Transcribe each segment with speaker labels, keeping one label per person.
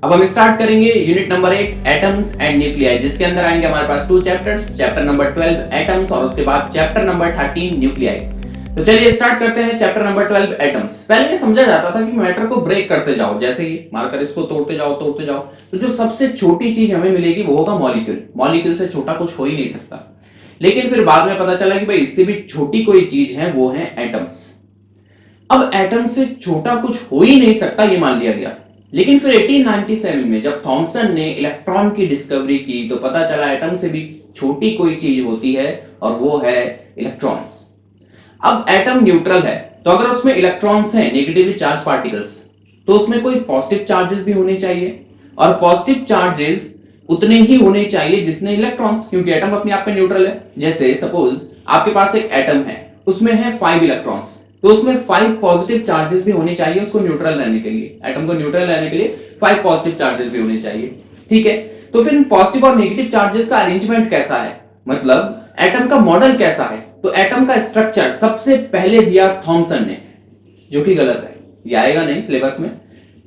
Speaker 1: अब हम स्टार्ट करेंगे unit number 8 atoms and nuclei, जिसके अंदर आएंगे हमारे पास 2 चैप्टर्स, चैप्टर नंबर 12 एटम्स और उसके बाद चैप्टर नंबर 13 न्यूक्लियाई। तो चलिए स्टार्ट करते हैं चैप्टर नंबर 12 एटम्स। पहले ये समझा जाता था कि मैटर को ब्रेक करते जाओ, जैसे ही मार्कर इसको तोड़ते जाओ तो जो सबसे छोटी चीज हमें मिलेगी वो होगा मॉलिक्यूल। मॉलिक्यूल से छोटा कुछ हो ही नहीं सकता। लेकिन फिर बाद में पता चला कि भाई इससे भी छोटी कोई चीज है, वो है एटम्स। अब एटम से छोटा कुछ हो ही नहीं सकता ये मान लिया गया। लेकिन फिर 1897 में जब थॉमसन ने इलेक्ट्रॉन की डिस्कवरी की तो पता चला एटम से भी छोटी कोई चीज होती है और वो है इलेक्ट्रॉन्स। अब एटम न्यूट्रल है, तो अगर उसमें इलेक्ट्रॉन्स हैं, नेगेटिवली चार्ज पार्टिकल्स, तो उसमें कोई पॉजिटिव चार्जेस भी होने चाहिए और पॉजिटिव चार्जेस उतने ही होने चाहिए जितने इलेक्ट्रॉन्स, क्योंकि एटम अपने आप में न्यूट्रल है। जैसे सपोज आपके पास एक एटम है, उसमें है 5 इलेक्ट्रॉन्स, तो उसमें 5 पॉजिटिव चार्जेस भी होने चाहिए उसको न्यूट्रल रहने के लिए। एटम को न्यूट्रल रहने के लिए 5 पॉजिटिव चार्जेस भी होने चाहिए। ठीक है, तो फिर पॉजिटिव और नेगेटिव चार्जेस का अरेंजमेंट कैसा है, मतलब एटम का मॉडल कैसा है। तो एटम का स्ट्रक्चर सबसे पहले दिया थॉमसन ने, जो कि गलत है, ये आएगा नहीं सिलेबस में,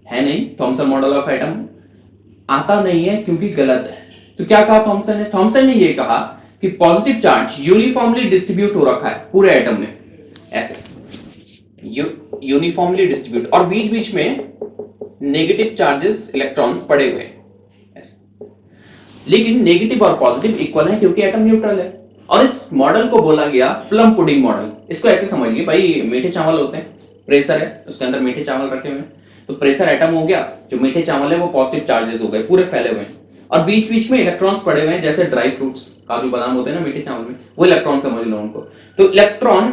Speaker 1: है नहीं। थॉमसन मॉडल ऑफ एटम आता नहीं है क्योंकि गलत है। तो क्या कहा थॉमसन ने? थॉमसन ने ये कहा कि पॉजिटिव चार्ज यूनिफॉर्मली डिस्ट्रीब्यूट हो रखा है पूरे एटम में, ऐसे यूनिफॉर्मली डिस्ट्रीब्यूट, और बीच बीच में नेगेटिव चार्जेस इलेक्ट्रॉन्स पड़े हुए हैं ऐसे। लेकिन नेगेटिव और पॉजिटिव इक्वल है क्योंकि एटम न्यूट्रल है। और इस मॉडल को बोला गया प्लम पुडिंग मॉडल। इसको ऐसे समझिए भाई, मीठे चावल होते हैं, प्रेशर है, उसके अंदर मीठे चावल रखे हुए हैं, तो प्रेशर एटम हो गया, जो मीठे चावल है वो पॉजिटिव चार्जेस हो गए, पूरे फैले हुए हैं, और बीच बीच में इलेक्ट्रॉन्स पड़े हुए हैं, जैसे ड्राई फ्रूट्स, काजू बादाम होते हैं ना मीठे चावल में, वो इलेक्ट्रॉन समझ लो उनको। तो इलेक्ट्रॉन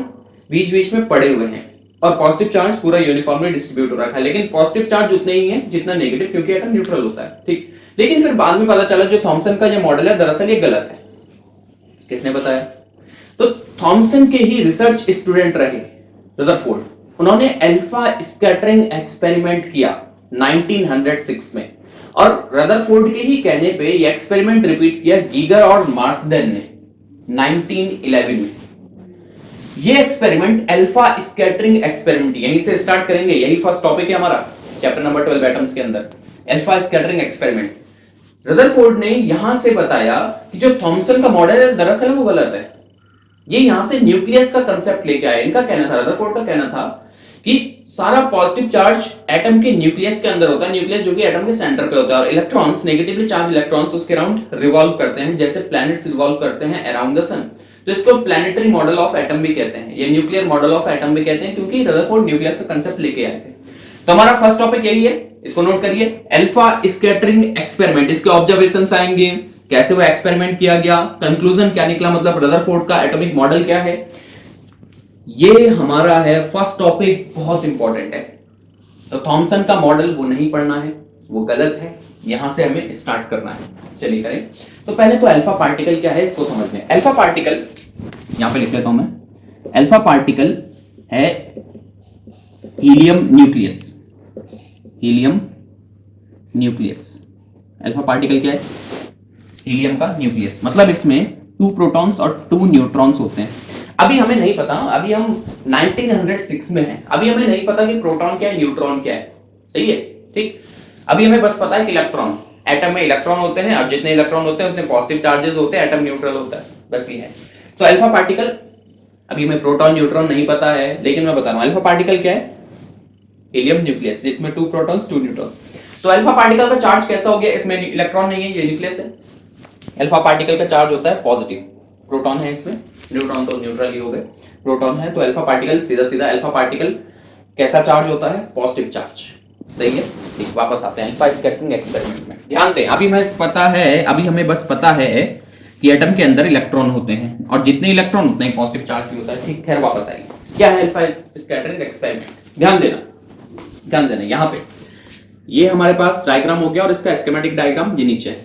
Speaker 1: बीच बीच में पड़े हुए हैं और पॉजिटिव चार्ज पूरा यूनिफॉर्मली डिस्ट्रीब्यूट हो रखा है, लेकिन पॉजिटिव चार्ज उतने ही है जितना नेगेटिव, क्योंकि एटम न्यूट्रल होता है। ठीक, लेकिन फिर बाद में पता चला जो थॉमसन का जो मॉडल है दरअसल ये गलत है। किसने बताया? तो थॉमसन के ही रिसर्च स्टूडेंट रहे रदरफोर्ड, उन्होंने अल्फा स्कैटरिंग एक्सपेरिमेंट किया 1906 में, और रदरफोर्ड के ही कहने पे ये एक्सपेरिमेंट रिपीट किया गीगर और मार्सडेन ने 1911 में। ये एक्सपेरिमेंट अल्फा स्कैटरिंग एक्सपेरिमेंट, यहीं से स्टार्ट करेंगे, यही फर्स्ट टॉपिक है हमारा चैप्टर नंबर 12 एटम्स के अंदर, अल्फा स्कैटरिंग एक्सपेरिमेंट। रदरफोर्ड ने यहां से बताया कि जो थॉमसन का मॉडल है दरअसल वो गलत है। ये यहां से न्यूक्लियस का कंसेप्ट लेके आए। इनका कहना था, रदरफोर्ड का कहना था कि सारा पॉजिटिव चार्ज एटम के न्यूक्लियस के अंदर होता है, न्यूक्लियस जो कि एटम के सेंटर पे होता है, और इलेक्ट्रॉन्स, नेगेटिवली चार्ज इलेक्ट्रॉन्स उसके अराउंड रिवॉल्व करते हैं, जैसे प्लैनेट्स रिवॉल्व करते हैं अराउंड द सन। तो इसको प्लैनेटरी मॉडल ऑफ एटम भी कहते हैं, ये न्यूक्लियर मॉडल ऑफ एटम भी कहते हैं, क्योंकि रदरफोर्ड न्यूक्लियस का कंसेप्ट लेके आए थे। तो हमारा फर्स्ट टॉपिक यही है, इसको नोट करिए, अल्फा स्कैटरिंग एक्सपेरिमेंट। इसके ऑब्जर्वेशंस आएंगे, कैसे वो एक्सपेरिमेंट किया गया, कंक्लूजन क्या निकला, मतलब रदरफोर्ड का एटॉमिक मॉडल क्या है, ये हमारा है फर्स्ट टॉपिक, बहुत इंपॉर्टेंट है। तो थॉमसन का मॉडल वो नहीं पढ़ना है, वो गलत है, यहां से हमें स्टार्ट करना है। चलिए करें। तो पहले तो अल्फा पार्टिकल क्या है इसको समझ लें। अल्फा पार्टिकल यहां पे लिख लेता हूं मैं, अल्फा पार्टिकल है helium nucleus, helium nucleus. Alpha particle क्या है? हीलियम का न्यूक्लियस, मतलब इसमें 2 प्रोटॉन्स और 2 न्यूट्रॉन्स होते हैं। अभी हमें नहीं पता, अभी हम 1906 में हैं, अभी हमें नहीं पता कि प्रोटॉन क्या है, न्यूट्रॉन क्या है, सही है, ठीक। अभी हमें बस पता है कि इलेक्ट्रॉन, एटम में इलेक्ट्रॉन होते हैं, और जितने इलेक्ट्रॉन होते हैं उतने पॉजिटिव चार्जेस होते हैं, एटम न्यूट्रल होता है, बस ये है। तो अल्फा पार्टिकल, अभी हमें प्रोटॉन न्यूट्रॉन नहीं पता है, लेकिन मैं बता रहा हूं अल्फा पार्टिकल क्या है, हीलियम न्यूक्लियस, जिसमें 2 प्रोटॉन्स 2 न्यूट्रॉन्स। तो अल्फा पार्टिकल का चार्ज कैसा हो गया, इसमें इलेक्ट्रॉन नहीं है, ये न्यूक्लियस है। अल्फा पार्टिकल का चार्ज होता है पॉजिटिव, प्रोटॉन है इसमें, न्यूट्रॉन तो न्यूट्रल ही हो गए, प्रोटॉन है, तो अल्फा पार्टिकल सीधा सीधा अल्फा पार्टिकल कैसा चार्ज होता है, पॉजिटिव चार्ज, सही है। ठीक, वापस आते हैं अल्फा स्कैटरिंग एक्सपेरिमेंट में। ध्यान दें, अभी हमें बस पता है कि एटम के अंदर इलेक्ट्रॉन होते हैं, और जितने इलेक्ट्रॉन उतने ही पॉजिटिव चार्ज भी होता है। ठीक, खैर वापस आइए, क्या है अल्फा स्कैटरिंग एक्सपेरिमेंट, ध्यान देना यहाँ पे। ये हमारे पास डायग्राम हो गया और इसका स्कीमेटिक डायग्राम ये नीचे है,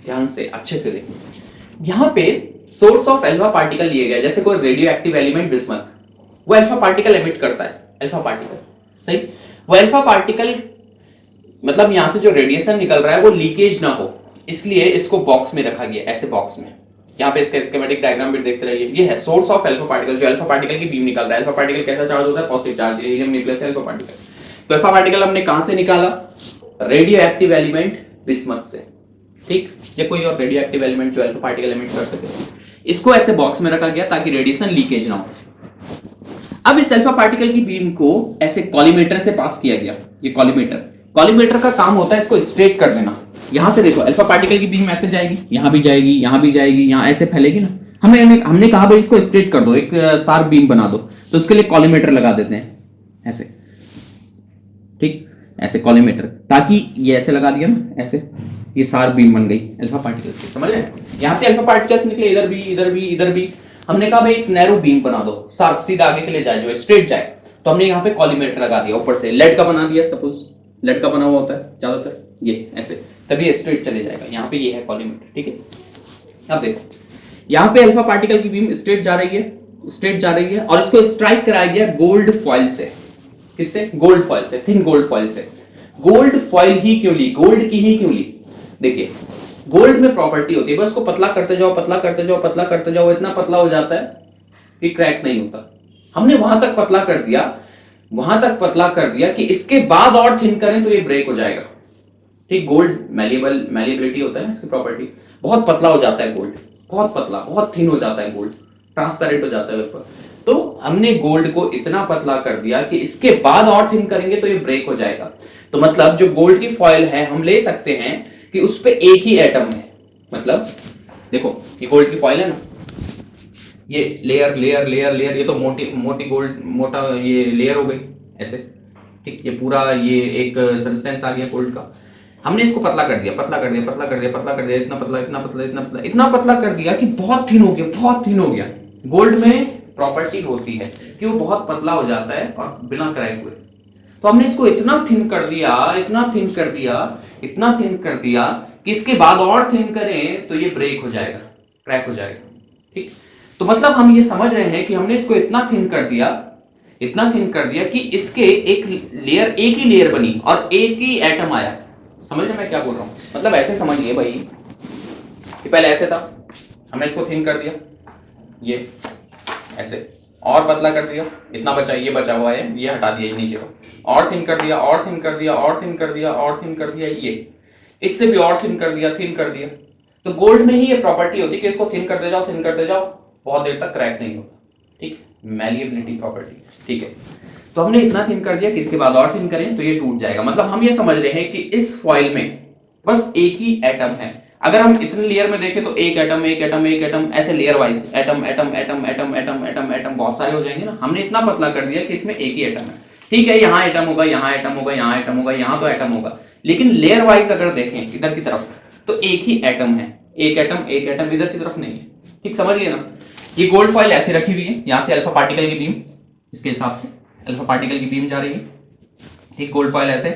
Speaker 1: ध्यान से अच्छे से देखिए। यहाँ पे सोर्स ऑफ अल्फा पार्टिकल लिए गए, जैसे कोई रेडियो एक्टिव एलिमेंट बिस्मथ, वो अल्फा पार्टिकल एमिट करता है, अल्फा पार्टिकल, सही। वो अल्फा पार्टिकल मतलब यहां से जो रेडिएशन निकल रहा है वो लीकेज ना हो, इसलिए इसको बॉक्स में रखा गया, ऐसे बॉक्स में। यहाँ पे इसका स्कीमेटिक डायग्राम भी देखते रहिए। ये है सोर्स ऑफ अल्फा पार्टिकल, जो अल्फा पार्टिकल की बीम निकल रहा है। अल्फा पार्टिकल कैसा चार्ज होता है, positive charge, helium nucleus alpha particle. तो अल्फा पार्टिकल हमने कहां से निकाला, रेडियो एक्टिव एलिमेंट बिस्मथ से, ठीक, या कोई और रेडियो एक्टिव एलिमेंट जो अल्फा पार्टिकल एमिट कर सके। इसको ऐसे बॉक्स में रखा गया ताकि रेडिएशन लीकेज ना हो। अब इस अल्फा पार्टिकल की बीम को ऐसे कॉलीमेटर से पास किया गया। ये कॉलीमेटर का काम होता है इसको स्ट्रेट कर देना। यहां से देखो अल्फा पार्टिकल की बीम ऐसे जाएगी, यहां भी जाएगी, यहां भी जाएगी, यहां ऐसे फैलेगी ना। हमने कहा भाई इसको स्ट्रेट कर दो, एक शार्प बीम बना दो, तो उसके लिए कॉलीमेटर लगा देते हैं ऐसे, ठीक, ऐसे कॉलीमेटर, ताकि ये ऐसे लगा दिया ना, ऐसे ये शार्प बीम बन गई अल्फा पार्टिकल्स की, समझ रहे हैं। यहां से अल्फा पार्टिकल्स निकले, इधर भी इधर भी इधर भी। हमने कहा भाई एक नैरो बीम बना दो, शार्प, सीधा आगे के लिए जाए, जो स्ट्रेट जाए, तो हमने यहाँ पे कॉलीमेटर लगा दिया, ऊपर से लेड का बना दिया, सपोज लेड का बना हुआ होता है ज्यादातर, ये ऐसे, तभी स्ट्रेट चले जाएगा। यहाँ पे ये है कॉलीमेटर, ठीक है। अब देखो यहाँ पे अल्फा पार्टिकल की बीम स्ट्रेट जा रही है, और इसको स्ट्राइक कराया गया गोल्ड फॉइल से। किससे? गोल्ड फॉइल से, थिन गोल्ड फॉइल से। गोल्ड फॉइल ही क्यों ली, गोल्ड की ही क्यों ली? देखिए गोल्ड में प्रॉपर्टी होती है, बस को पतला करते जाओ, पतला करते जाओ, पतला करते जाओ, इतना पतला हो जाता है कि क्रैक नहीं होता। हमने वहां तक पतला कर दिया कि इसके बाद और थिन करें तो ये ब्रेक हो जाएगा, ठीक। गोल्ड मैलिएबिलिटी होता है ना इसकी प्रॉपर्टी, बहुत पतला हो जाता है गोल्ड, बहुत पतला, बहुत थिन हो जाता है गोल्ड, ट्रांसपेरेंट हो जाता है लगभग। तो हमने गोल्ड को इतना पतला कर दिया कि इसके बाद और थिन करेंगे तो ये ब्रेक हो जाएगा। तो मतलब जो गोल्ड की फॉइल है हम ले सकते हैं कि उस पे एक ही एटम है। मतलब देखो ये गोल्ड की फॉइल है ना, ये लेयर लेयर लेयर लेयर, ये तो मोटी गोल्ड, मोटा ये लेयर हो गई ऐसे, ठीक। ये पूरा ये एक सब्सटेंस आ गया गोल्ड का। हमने इसको पतला कर दिया, इतना पतला कर दिया कि बहुत थिन हो गया। गोल्ड में प्रॉपर्टी होती है कि वो बहुत पतला हो जाता है और बिना क्रैक हुए। तो हमने इसको इतना थिन कर दिया कि इसके बाद और थिन करें तो ये ब्रेक हो जाएगा, क्रैक हो जाएगा, ठीक। तो मतलब हम ये समझ रहे हैं कि हमने इसको इतना थिन कर दिया कि इसके एक ही लेयर बनी और एक ही एटम आया। समझ रहे मैं क्या बोल रहा हूं? मतलब ऐसे समझिए भाई कि पहले ऐसे था, हमने इसको थिन कर दिया, ये ऐसे, और पतला कर दिया, इतना बचा, ये बचा हुआ है, ये हटा दिया नीचे को, और थिन कर दिया, ये इससे भी और थिन कर दिया। तो गोल्ड में ही ये प्रॉपर्टी होती है कि इसको थिन करते जाओ, बहुत देर तक क्रैक नहीं होता, ठीक, मैलिएबिलिटी प्रॉपर्टी, ठीक है। तो हमने इतना थिन कर दिया कि इसके बाद और थिन करें तो ये टूट जाएगा। मतलब हम ये समझ रहे हैं कि इस फॉइल में बस एक ही एटम है। अगर हम इतने लेयर में देखें तो एक एटम ऐसे लेयर वाइज एटम बहुत सारे हो जाएंगे ना। हमने इतना पतला कर दिया कि इसमें एक ही एटम है, ठीक है। यहाँ एटम होगा, यहाँ तो एटम होगा, लेकिन लेयर वाइज अगर देखें इधर की तरफ तो एक ही एटम है, एक एटम इधर की तरफ नहीं है, ठीक, समझिए ना। ये गोल्ड फॉइल ऐसे रखी हुई है, यहाँ से अल्फा पार्टिकल की बीम, इसके हिसाब से अल्फा पार्टिकल की बीम जा रही है, ठीक। गोल्ड फॉइल ऐसे,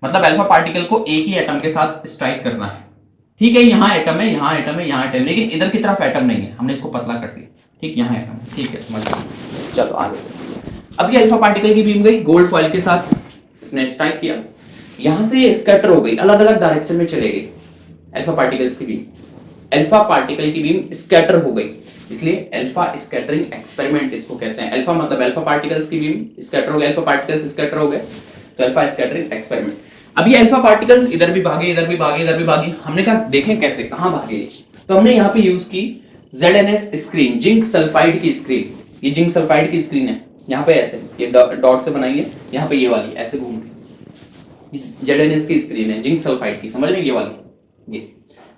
Speaker 1: मतलब अल्फा पार्टिकल को एक ही एटम के साथ स्ट्राइक करना है, ठीक है। यहाँ एटम है, लेकिन इधर की तरफ एटम नहीं है, हमने इसको पतला कर दिया, ठीक। यहाँ एटम, ठीक है, समझ लो। चलो आगे, अब ये अल्फा पार्टिकल की बीम गई गोल्ड फॉइल के साथ, इसने स्ट्राइक किया, यहां से ये स्कैटर हो गई, अलग अलग डायरेक्शन में चले गई अल्फा पार्टिकल की बीम स्कैटर हो गई, इसलिए अल्फा स्कैटरिंग एक्सपेरिमेंट इसको कहते हैं। अल्फा मतलब अल्फा पार्टिकल्स की बीम स्कैटर हो गए, अल्फा पार्टिकल्स स्कैटर हो गए, तो अल्फा स्कैटरिंग एक्सपेरिमेंट। अब ये अल्फा पार्टिकल्स इधर भी भागे, हमने कहा देखें कैसे, कहां भागे, तो हमने यहाँ पे यूज की ZNS स्क्रीन, जिंक सल्फाइड की स्क्रीन। ये जिंक सल्फाइड की स्क्रीन है, यहाँ पे ऐसे ये डॉट से बनाई है, यहाँ पे ये वाली ऐसे घूम रही, ZNS की स्क्रीन है जिंक सल्फाइड की, समझ रहे हैं, ये वाली, ये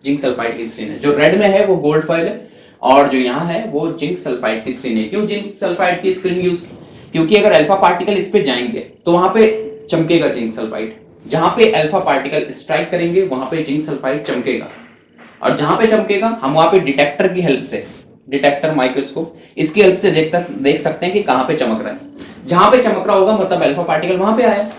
Speaker 1: जिंक सल्फाइड की स्क्रीन है। जो रेड में है वो गोल्ड फॉइल है, और जो यहाँ है वो जिंक सल्फाइड की स्क्रीन है। क्यों जिंक सल्फाइड की स्क्रीन यूज की? क्योंकि अगर अल्फा पार्टिकल इस पे जाएंगे तो वहां पे चमकेगा जिंक सल्फाइड, जहां पे अल्फा पार्टिकल स्ट्राइक करेंगे वहां पे जिंक सल्फाइड चमकेगा, और जहां पे चमकेगा हम वहां पे डिटेक्टर की हेल्प से, डिटेक्टर माइक्रोस्कोप, इसकी हेल्प से देख सकते हैं कि कहां पे चमक रहा है। जहां पे चमक रहा होगा मतलब अल्फा पार्टिकल वहां पे आया,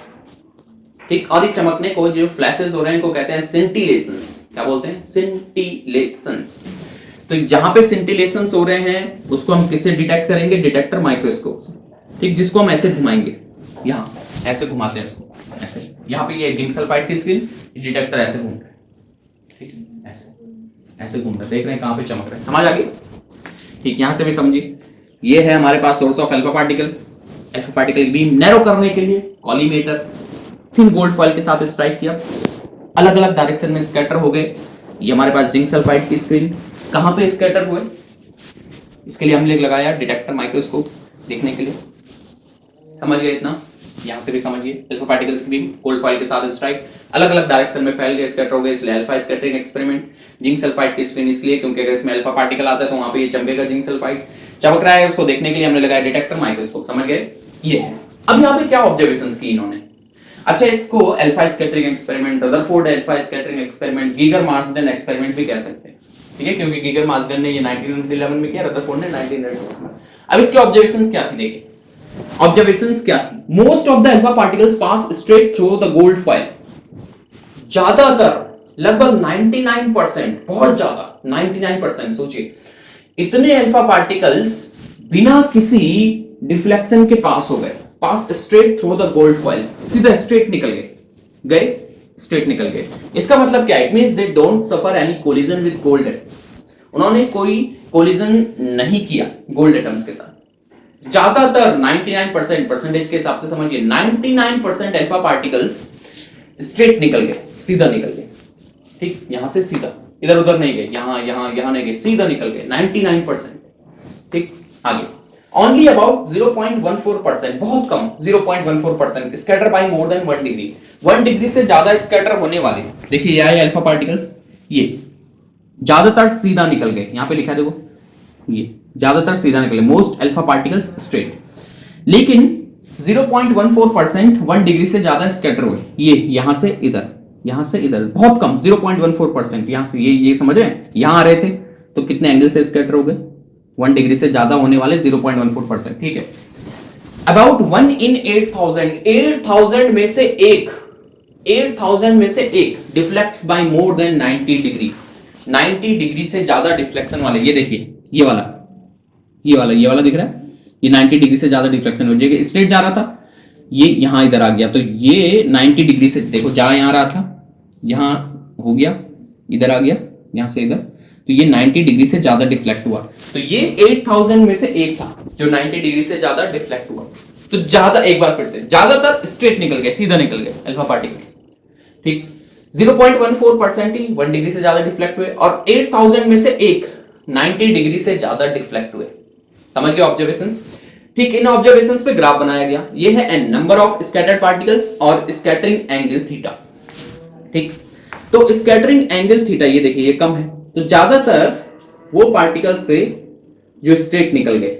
Speaker 1: ठीक। और ये चमकने को, जो फ्लैशेस हो रहे हैं, इनको कहते हैं सेंटिलेशंस। क्या बोलते हैं? सेंटिलेशंस। तो जहां पे सेंटिलेशंस हो रहे हैं उसको हम किससे डिटेक्ट करेंगे? डिटेक्टर माइक्रोस्कोप से, ठीक, जिसको हम ऐसे घुमाएंगे, यहाँ ऐसे घुमाते हैं इसको, ऐसे, यहाँ पे ये जिंक सल्फाइड की स्क्रीन, डिटेक्टर ऐसे घूम रहा है, ठीक, ऐसे घूम रहा है, देख रहे हैं कहां पे चमक रहा है, समझ आ गई, ठीक। यहां से भी समझिए, ये है हमारे पास सोर्स ऑफ अल्फा पार्टिकल की बीम नैरो करने के लिए कॉलीमेटर, थिन गोल्ड फॉइल के साथ स्ट्राइक किया, अलग अलग डायरेक्शन में स्कैटर हो गए। ये हमारे पास जिंक सल्फाइड की स्पिन कहां पे स्कैटर हुए, इसके लिए हमने लगाया डिटेक्टर माइक्रोस्कोप देखने के लिए। समझ गए इतना? यहां से भी समझिए, अल्फा पार्टिकल्स की भी गोल्ड फॉइल के साथ स्ट्राइक, अलग अलग डायरेक्शन में फैल गए, स्कैटर हो गए, इसलिए alpha scattering experiment. Zinc sulphide की स्पिन इसलिए क्योंकि अगर इसमें अल्फा पार्टिकल आता है तो वहां पे ये चमकेगा जिंक सल्फाइड, चमक रहा है उसको देखने के लिए हमने लगाया डिटेक्टर माइक्रोस्कोप। समझ गए? ये है। अब यहां पे क्या ऑब्जर्वेशंस की इन्होंने? अच्छा, इसको alpha scattering experiment, Rutherford alpha scattering experiment, Geiger Marsden experiment भी कह सकते हैं, ठीक है, क्योंकि गीगर मार्सडेन ने ये 1911 में किया, रदरफोर्ड ने 1996 में। अब इसकी ऑब्जर्वेशंस क्या थी? देखिए ऑब्जर्वेशंस क्या थी। Most of the alpha particles pass straight through the gold foil. ज्यादातर, लगभग 99%, बहुत ज्यादा 99%, सोचिए इतने अल्फा पार्टिकल्स बिना किसी डिफ्लेक्शन के पास हो गए, pass straight through the gold foil, सीधा स्ट्रेट निकल गए, स्ट्रेट निकल गए। इसका मतलब क्या है? It means they don't suffer any collision with gold atoms. उन्होंने कोई कोलिजन नहीं किया गोल्ड एटम्स के साथ। ज्यादातर 99% परसेंटेज के हिसाब से समझिए, 99% अल्फा पार्टिकल्स स्ट्रेट निकल गए, सीधा निकल गए, ठीक, यहां से सीधा, इधर उधर नहीं गए, यहां नहीं गए, सीधा निकल गए 99%, ठीक। आगे ओनली अबाउट 0.14%, बहुत कम 0.14% scatter by more than 1 degree. 1 degree से ज्यादा स्कैटर होने वाले, देखिए ये आए अल्फा पार्टिकल्स, ये ज्यादातर सीधा निकल गए, यहां पे लिखा है देखो, ये ज्यादातर सीधा निकले, मोस्ट अल्फा पार्टिकल्स स्ट्रेट। लेकिन 0.14% 1 डिग्री से ज्यादा स्कैटर हुए, ये यहां से इधर, यहां से इधर, बहुत कम 0.14%, यहां से ये समझ रहे हैं, यहां आ रहे थे तो कितने एंगल से स्कैटर हो गए? 1 डिग्री से ज्यादा होने वाले 0.14%, ठीक है। अबाउट 1 in 8000 में से एक, 8000 में से एक deflects by more than 90 degree. 90 degree से ज्यादा डिफ्लेक्शन वाले, ये देखिए, ये वाला दिख रहा है, ये 90 डिग्री से ज्यादा डिफ्लेक्शन हो जाएगा, स्ट्रेट जा रहा था, ये यहां इधर आ गया, तो ये 90 डिग्री से, देखो जहां यहां रहा था, यहां हो गया, इधर आ गया, यहां से इधर, तो ये 90 डिग्री से ज्यादा डिफ्लेक्ट हुआ, तो ये 8000 में से एक था जो 90 डिग्री से ज्यादा डिफ्लेक्ट हुआ। तो ज्यादा, एक बार फिर से, ज्यादातर स्ट्रेट निकल गए, सीधा निकल गए अल्फा पार्टिकल्स, ठीक। 0.14% ही 1 डिग्री से ज्यादा डिफ्लेक्ट हुए, और 8000 में से एक 90 डिग्री से ज्यादा डिफ्लेक्ट हुए। समझ गए ऑब्जर्वेशंस? ठीक, इन ऑब्जर्वेशंस पे ग्राफ बनाया गया, ये है n, number of scattered particles और स्कैटरिंग एंगल थीटा, ठीक। तो स्कैटरिंग एंगल थीटा, ये देखिए ये कम है, तो ज्यादातर वो पार्टिकल्स थे जो स्ट्रेट निकल गए,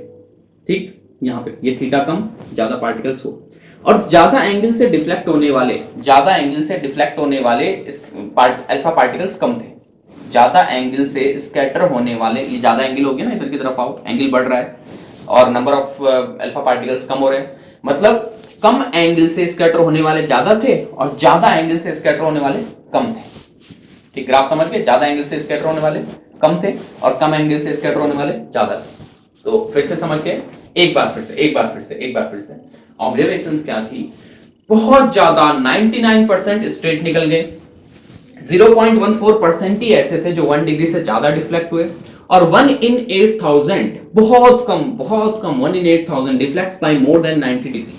Speaker 1: ठीक, यहां पे ये थीटा कम, ज्यादा पार्टिकल्स हो, और ज्यादा एंगल से डिफ्लेक्ट होने वाले, ज्यादा एंगल से डिफ्लेक्ट होने वाले अल्फा पार्टिकल्स कम थे। ज्यादा एंगल से स्कैटर होने वाले, ये ज्यादा एंगल हो गया ना, इधर की तरफ आओ, एंगल बढ़ रहा है और नंबर ऑफ अल्फा पार्टिकल्स कम हो रहे हैं, मतलब कम एंगल से स्कैटर होने वाले ज्यादा थे और ज्यादा एंगल से स्कैटर होने वाले कम थे, ठीक। ग्राफ समझ गए? ज्यादा एंगल से स्कैटर होने वाले कम थे और कम एंगल से स्कैटर होने वाले ज्यादा थे। तो फिर से समझ के, एक बार फिर से ऑब्जर्वेशंस क्या थी? बहुत ज्यादा 99% स्ट्रेट निकल गए, 0.14% ही ऐसे थे जो 1 डिग्री से ज्यादा डिफ्लेक्ट हुए, और 1 in 8000, बहुत कम 1 in 8000 deflects by more than 90 degree,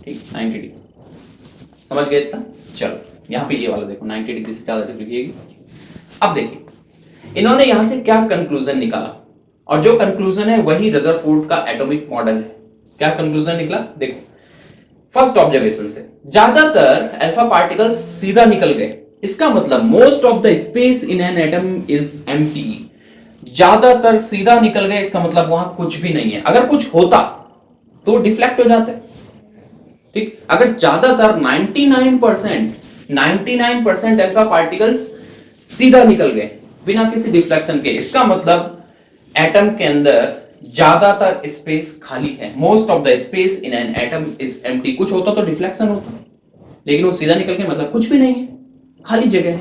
Speaker 1: ठीक, 90 डिग्री। समझ गए इतना? चलो यहां पे ये वाला देखो, 90 डिग्री से ज्यादा डिफ्लेक्ट। अब देखिए इन्होंने यहां से क्या कंक्लूजन निकाला, और जो कंक्लूजन है वही रदरफोर्ड का एटॉमिक मॉडल है। क्या कंक्लूजन निकला? देखो, फर्स्ट ऑब्जर्वेशन से ज्यादातर अल्फा पार्टिकल्स सीधा निकल गए, इसका मतलब most of the space in an atom is empty. ज्यादातर सीधा निकल गए, इसका मतलब वहां कुछ भी नहीं है। अगर कुछ होता तो डिफ्लेक्ट हो जाते, ठीक। अगर ज्यादातर 99% अल्फा पार्टिकल्स सीधा निकल गए बिना किसी डिफ्लेक्शन के, इसका मतलब एटम के अंदर ज्यादातर स्पेस खाली है। Most of the space in an atom is empty. कुछ होता तो डिफ्लेक्शन होता, लेकिन वो सीधा निकल के मतलब कुछ भी नहीं है, खाली जगह है।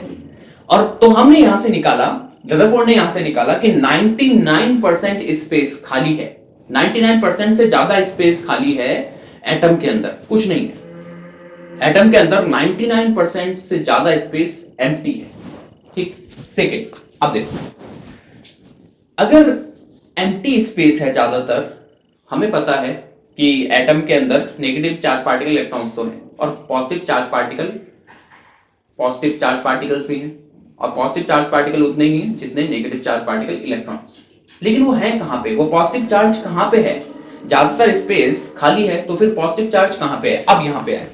Speaker 1: और तो हमने यहां से निकाला, रदरफोर्ड ने यहां से निकाला कि 99% स्पेस खाली है, 99% से ज्यादा स्पेस खाली है एटम के अंदर, कुछ नहीं है। एटम के अंदर 99% से ज्यादा स्पेस एम्प्टी है, ठीक। सेकेंड, अब देखो, अगर एम्प्टी स्पेस है ज्यादातर, हमें पता है कि एटम के अंदर नेगेटिव चार्ज पार्टिकल इलेक्ट्रॉन्स तो है, और पॉजिटिव चार्ज पार्टिकल्स भी हैं, और पॉजिटिव चार्ज पार्टिकल उतने ही हैं जितने नेगेटिव चार्ज पार्टिकल इलेक्ट्रॉन्स। लेकिन वो है कहां पे, वो पॉजिटिव चार्ज कहां पे है? ज्यादातर स्पेस खाली है, तो फिर पॉजिटिव चार्ज कहां पे है? अब यहां पे है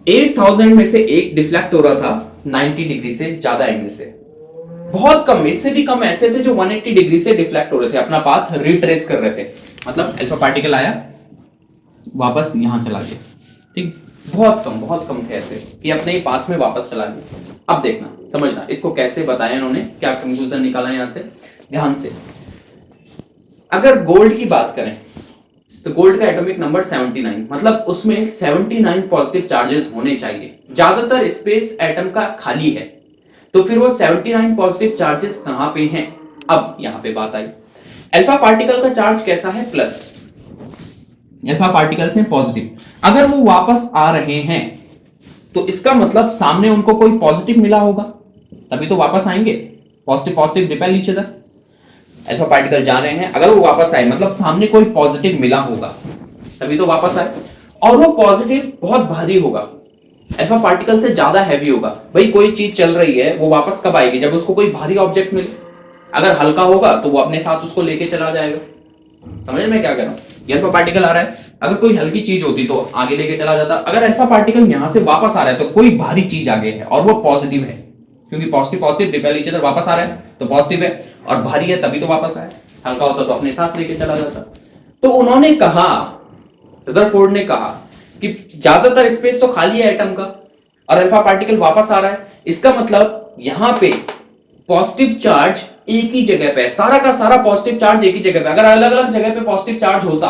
Speaker 1: 8000 में से एक डिफ्लेक्ट हो रहा था 90 डिग्री से ज्यादा एंगल से, बहुत कम, इससे भी कम ऐसे थे जो 180 डिग्री से डिफ्लेक्ट हो रहे थे, अपना पाथ रिट्रेस कर रहे थे, मतलब अल्फा पार्टिकल आया वापस यहां चला गया, ठीक, बहुत कम थे ऐसे कि अपने ही पाथ में वापस चला गया। अब देखना, समझना इसको कैसे बताया इन्होंने, क्या कंक्लूजन निकाला यहां से, ध्यान से। अगर गोल्ड की बात करें तो गोल्ड का एटॉमिक नंबर 79, मतलब उसमें 79 पॉजिटिव चार्जेस होने चाहिए। ज्यादातर स्पेस एटम का खाली है, तो फिर वो 79 पॉजिटिव चार्जेस कहां पे हैं? अब यहां पे बात आई, अल्फा पार्टिकल का चार्ज कैसा है? प्लस, अल्फा पार्टिकल्स हैं पॉजिटिव। अगर वो वापस आ रहे हैं तो इसका मतलब सामने उनको कोई पॉजिटिव मिला होगा, तभी तो वापस आएंगे। Positive positive repel each other. Alpha particle जा रहे हैं, अगर वो वापस आए मतलब सामने कोई पॉजिटिव मिला होगा, तभी तो वापस आए, और वो पॉजिटिव बहुत भारी होगा, अल्फा पार्टिकल से ज्यादा हैवी होगा। भाई कोई चीज चल रही है, वो वापस कब आएगी? जब उसको कोई भारी ऑब्जेक्ट मिले। अगर हल्का होगा तो वो अपने साथ उसको लेके चला जाएगा। समझ में क्या कह रहा हूं? अल्फा पार्टिकल आ रहा है, अगर कोई हल्की चीज होती तो आगे लेके चला जाता। अगर अल्फा पार्टिकल यहां से वापस आ रहा है तो कोई भारी चीज आगे है और वो पॉजिटिव है, क्योंकि positive positive repel each other, वापस आ रहा है तो पॉजिटिव है, और भारी है तभी तो वापस आए, हल्का होता तो अपने साथ लेके चला जाता। तो उन्होंने कहा, रदरफोर्ड ने कहा कि ज्यादातर स्पेस तो खाली है एटम का और अल्फा पार्टिकल वापस आ रहा है, इसका मतलब यहां पे पॉजिटिव चार्ज एक ही जगह पे है, सारा का सारा पॉजिटिव चार्ज एक ही जगह पे। अगर अलग अलग जगह पे पॉजिटिव चार्ज होता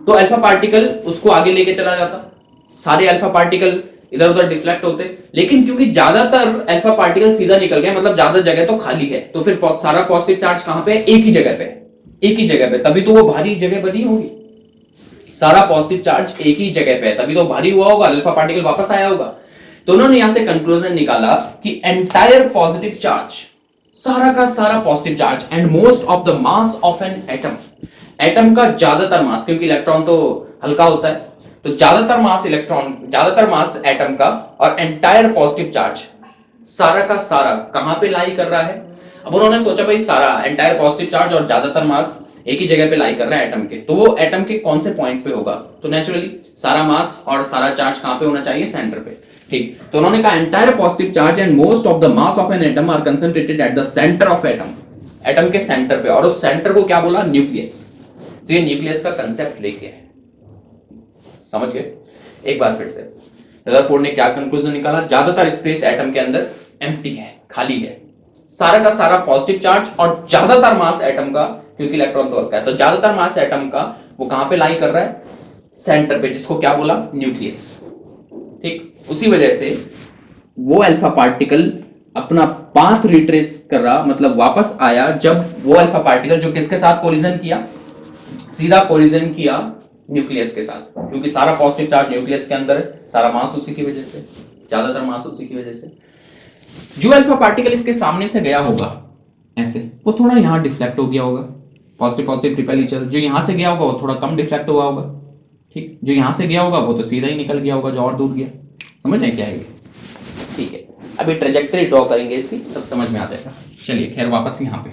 Speaker 1: तो अल्फा पार्टिकल उसको आगे लेके चला जाता, सारे अल्फा पार्टिकल इधर उधर डिफ्लेक्ट होते। लेकिन क्योंकि ज्यादातर अल्फा पार्टिकल सीधा निकल गया, मतलब ज्यादा जगह तो खाली है, तो फिर सारा पॉजिटिव चार्ज कहां पे है? एक ही जगह पे, एक ही जगह पे, तभी तो वो भारी जगह बनी होगी। सारा पॉजिटिव चार्ज एक ही जगह पे है, तभी तो भारी हुआ होगा, अल्फा पार्टिकल वापस आया होगा। तो उन्होंने यहां से कंक्लूजन निकाला कि एंटायर पॉजिटिव चार्ज, सारा का सारा positive charge and most of the mass of an atom, atom का ज्यादातर मास, क्योंकि इलेक्ट्रॉन तो हल्का होता है, तो ज्यादातर मास इलेक्ट्रॉन, ज्यादातर मास एटम का और एंटायर पॉजिटिव चार्ज, सारा का सारा कहां पे लाई कर रहा है? अब उन्होंने सोचा भाई सारा एंटायर पॉजिटिव चार्ज और ज्यादातर मास एक ही जगह पे लाई कर रहा है एटम के, तो वो एटम के कौन से पॉइंट पे होगा? तो नेचुरली सारा मास और सारा चार्ज कहां पे होना चाहिए? सेंटर पे, ठीक। तो उन्होंने कहा entire positive charge and most of the mass of an atom are concentrated at the centre of atom, atom के सेंटर पे, और उस सेंटर को क्या बोला? न्यूक्लियस। तो ये न्यूक्लियस का कंसेप्ट लेके है, समझ गए? एक बार फिर से रदरफोर्ड ने क्या कंक्लूजन निकाला? ज्यादातर स्पेस एटम के अंदर एम्प्टी है, खाली है, सारा का सारा पॉजिटिव चार्ज और ज्यादातर मास एटम का, क्योंकि इलेक्ट्रॉन तो हल्का है, तो ज्यादातर मास एटम का वो कहां पे लाई कर रहा है? सेंटर पे, जिसको क्या बोला? न्यूक्लियस, ठीक। उसी वजह से वो अल्फा पार्टिकल अपना पाथ रिट्रेस कर रहा, मतलब वापस आया, जब वो अल्फा पार्टिकल जो किसके साथ कोलिजन किया? सीधा कोलिजन किया न्यूक्लियस के साथ, क्योंकि सारा पॉजिटिव चार्ज न्यूक्लियस के अंदर है, सारा मास उसी की वजह से, ज्यादातर मास उसी की वजह से। जो अल्फा पार्टिकल इसके सामने से गया होगा ऐसे, वो थोड़ा यहां डिफ्लेक्ट हो गया होगा, positive positive repel each other. जो यहां से गया होगा वो थोड़ा कम डिफ्लेक्ट हुआ होगा, ठीक। जो यहां से गया होगा वो तो सीधा ही निकल गया होगा, जो और दूर गया। समझ रहे क्या है? ठीक है, अभी ट्रेजेक्टरी ड्रॉ करेंगे इसकी, सब समझ में आ जाएगा। चलिए खैर वापस यहाँ पे,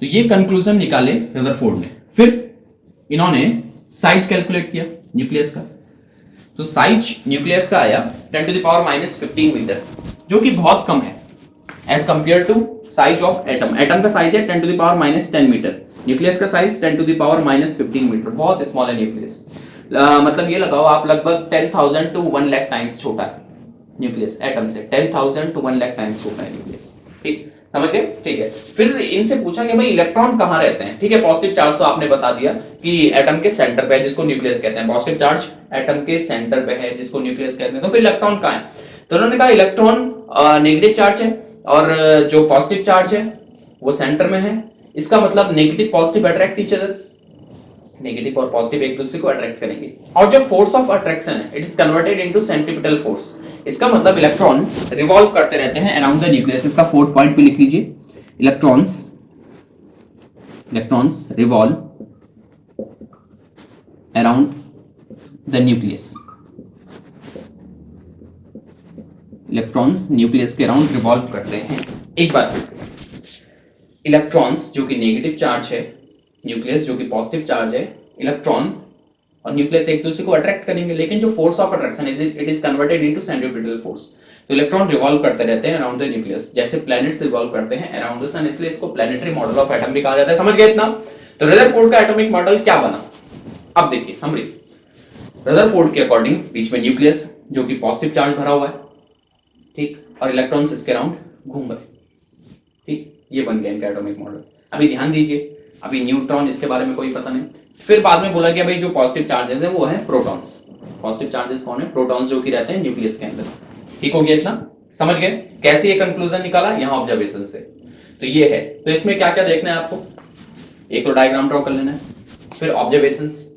Speaker 1: तो ये कंक्लूजन निकाले रदरफोर्ड ने। फिर इन्होंने साइज कैलकुलेट किया न्यूक्लियस का, तो साइज न्यूक्लियस का आया 10⁻⁻15 मीटर, जो कि बहुत कम है as compare to size of atom. Atom का साइज है 10⁻10 मीटर, न्यूक्लियस का साइज 10⁻15 मीटर, बहुत स्मॉल है न्यूक्लियस। मतलब ये लगाओ आप, लगभग 10,000 to 1 लाख टाइम्स छोटा है न्यूक्लियस एटम से, 10,000 to 1 लाख टाइम्स छोटा है न्यूक्लियस, ठीक, समझ गए? ठीक है। फिर इनसे पूछा कि भाई इलेक्ट्रॉन कहां रहते हैं? ठीक है, पॉजिटिव चार्ज तो आपने बता दिया कि एटम के सेंटर पे है, जिसको न्यूक्लियस कहते हैं। पॉजिटिव चार्ज एटम के सेंटर पे है, जिसको न्यूक्लियस कहते हैं। तो फिर इलेक्ट्रॉन कहां है? तो उन्होंने कहा इलेक्ट्रॉन नेगेटिव चार्ज है, और जो पॉजिटिव चार्ज है वो सेंटर में है। इसका मतलब negative positive attract each other, negative और पॉजिटिव एक दूसरे को अट्रैक्ट करेंगे। और जो फोर्स ऑफ अट्रैक्शन है, it is converted into centripetal force. इसका मतलब इलेक्ट्रॉन रिवॉल्व करते रहते हैं अराउंड द न्यूक्लियस। इसका फोर्थ पॉइंट भी लिख लीजिए, electrons revolve around the nucleus. Electrons nucleus के अराउंड रिवॉल्व करते हैं। एक बार फिर से, इलेक्ट्रॉन्स जो कि नेगेटिव चार्ज है, न्यूक्लियस जो कि पॉजिटिव चार्ज है, इलेक्ट्रॉन और न्यूक्लियस एक दूसरे को अट्रैक्ट करेंगे, लेकिन जो force of attraction it is converted into centrifugal force. तो इलेक्ट्रॉन रिवॉल्व करते रहते हैं अराउंड द न्यूक्लियस, जैसे प्लैनेट्स रिवॉल्व करते हैं अराउंड द सन, इसलिए इसको प्लैनेटरी मॉडल ऑफ एटम भी कहा जाता है। समझ गए इतना? तो रदरफोर्ड का एटॉमिक मॉडल क्या बना, अब देखिए समरी। रदरफोर्ड के अकॉर्डिंग बीच में न्यूक्लियस जो कि पॉजिटिव चार्ज भरा हुआ है, ठीक, और इलेक्ट्रॉन्स इसके अराउंड घूम रहे, ठीक, ये बन गया इनका एटॉमिक मॉडल। अभी ध्यान दीजिए, अभी न्यूट्रॉन इसके बारे में कोई पता नहीं। फिर बाद में बोला गया भाई जो पॉजिटिव चार्जेस है वो है प्रोटॉन्स। पॉजिटिव चार्जेस कौन है? प्रोटॉन्स, जो कि रहते हैं न्यूक्लियस के अंदर। ठीक हो गया इतना? समझ गए कैसे ये कंक्लूजन निकाला? यहाँ ऑब्जर्वेशन से। तो ये है, तो इसमें क्या क्या देखना है आपको? एक तो डायग्राम ड्रॉ कर लेना है, फिर ऑब्जर्वेशंस,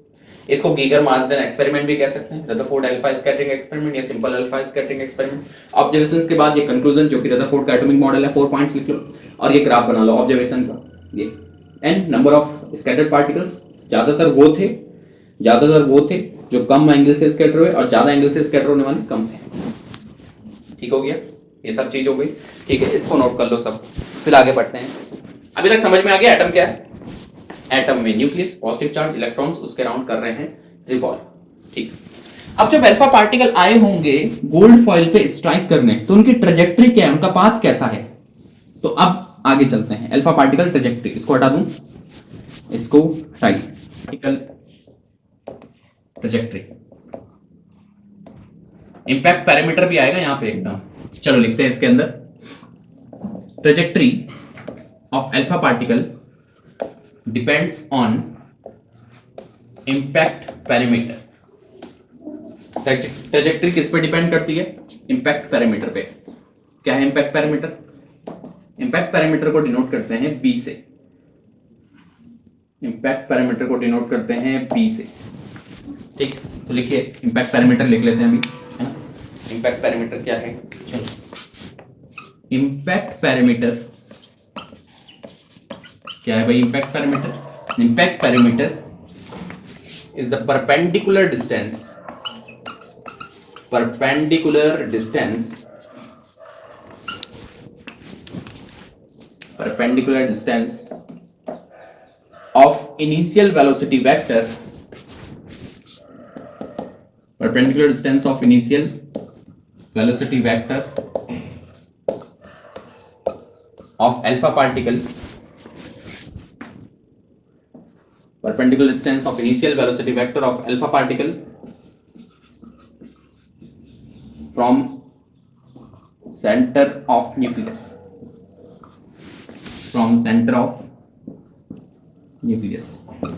Speaker 1: इसको गीगर मार्सडेन एक्सपेरिमेंट भी कह सकते हैं, रदरफोर्ड अल्फा स्कैटरिंग एक्सपेरिमेंट या simple alpha scattering experiment. Observations के बाद ये कंक्लूजन जो कि रदरफोर्ड का एटॉमिक मॉडल है, 4 पॉइंट्स लिख लो और ये ग्राफ बना लो ऑब्जर्वेशन का। ये N number of scattered particles, ज्यादातर वो थे जो कम एंगल से स्कैटर हुए और ज्यादा एंगल से स्कैटर होने वाले कम थे। ठीक हो गया, ये सब चीज हो गई। ठीक है, इसको नोट कर लो सब, फिर आगे बढ़ते हैं। अभी तक समझ में आ गया एटम क्या है? एटम में न्यूक्लियस, पॉजिटिव चार्ज, इलेक्ट्रॉन्स उसके अराउंड कर रहे हैं रिवॉल्व। ठीक, अब जब अल्फा पार्टिकल आए होंगे गोल्ड फॉइल पे स्ट्राइक करने, तो उनकी ट्रेजेक्टरी क्या है, उनका पाथ कैसा है? तो अब आगे चलते हैं। अल्फा पार्टिकल ट्रेजेक्टरी, इसको हटा दूं, इसको पार्टिकल ट्रेजेक्टरी, इंपैक्ट पैरामीटर भी आएगा यहां पे एकदम। चलो लिखते हैं इसके अंदर, trajectory of alpha particle depends on impact parameter. Trajectory किस पे डिपेंड करती है? इंपैक्ट पैरामीटर पे। क्या है इंपैक्ट पैरामीटर? इंपैक्ट पैरामीटर को डिनोट करते हैं बी से। इंपैक्ट पैरामीटर को डिनोट करते हैं बी से। ठीक, तो लिखिए इंपैक्ट पैरामीटर लिख लेते हैं अभी, है ना? इंपैक्ट पैरामीटर क्या है? चलो, इंपैक्ट पैरामीटर क्या है भाई? Impact parameter is the perpendicular distance of initial velocity vector of alpha particle, perpendicular distance of initial velocity vector of alpha particle from center of nucleus,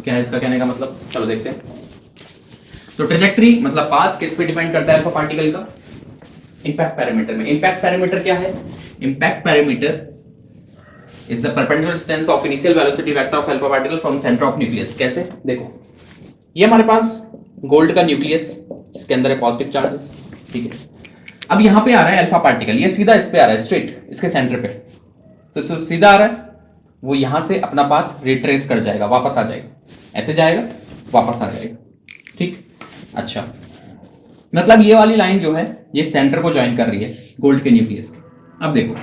Speaker 1: क्या है इसका कहने का मतलब? चलो देखते हैं। तो ट्रेजेक्टरी मतलब पाथ किस पे डिपेंड करता है अल्फा पार्टिकल का? इंपैक्ट पैरामीटर में। इंपैक्ट पैरामीटर क्या है? Impact parameter is the perpendicular distance of initial velocity vector of alpha particle from centre of nucleus. कैसे? देखो, ये हमारे पास गोल्ड का न्यूक्लियस, इसके अंदर है पॉजिटिव चार्जेस, ठीक है। अब यहां पे आ रहा है अल्फा पार्टिकल, ये सीधा इस पे आ रहा है, स्ट्रेट इसके सेंटर पे। तो जो सीधा आ रहा है वो यहां से अपना पाथ रिट्रेस कर जाएगा, वापस आ जाएगा, ऐसे जाएगा वापस आ जाएगा, ठीक। अच्छा, मतलब ये वाली लाइन जो है ये सेंटर को ज्वाइन कर रही है गोल्ड के न्यूक्लियस के। अब देखो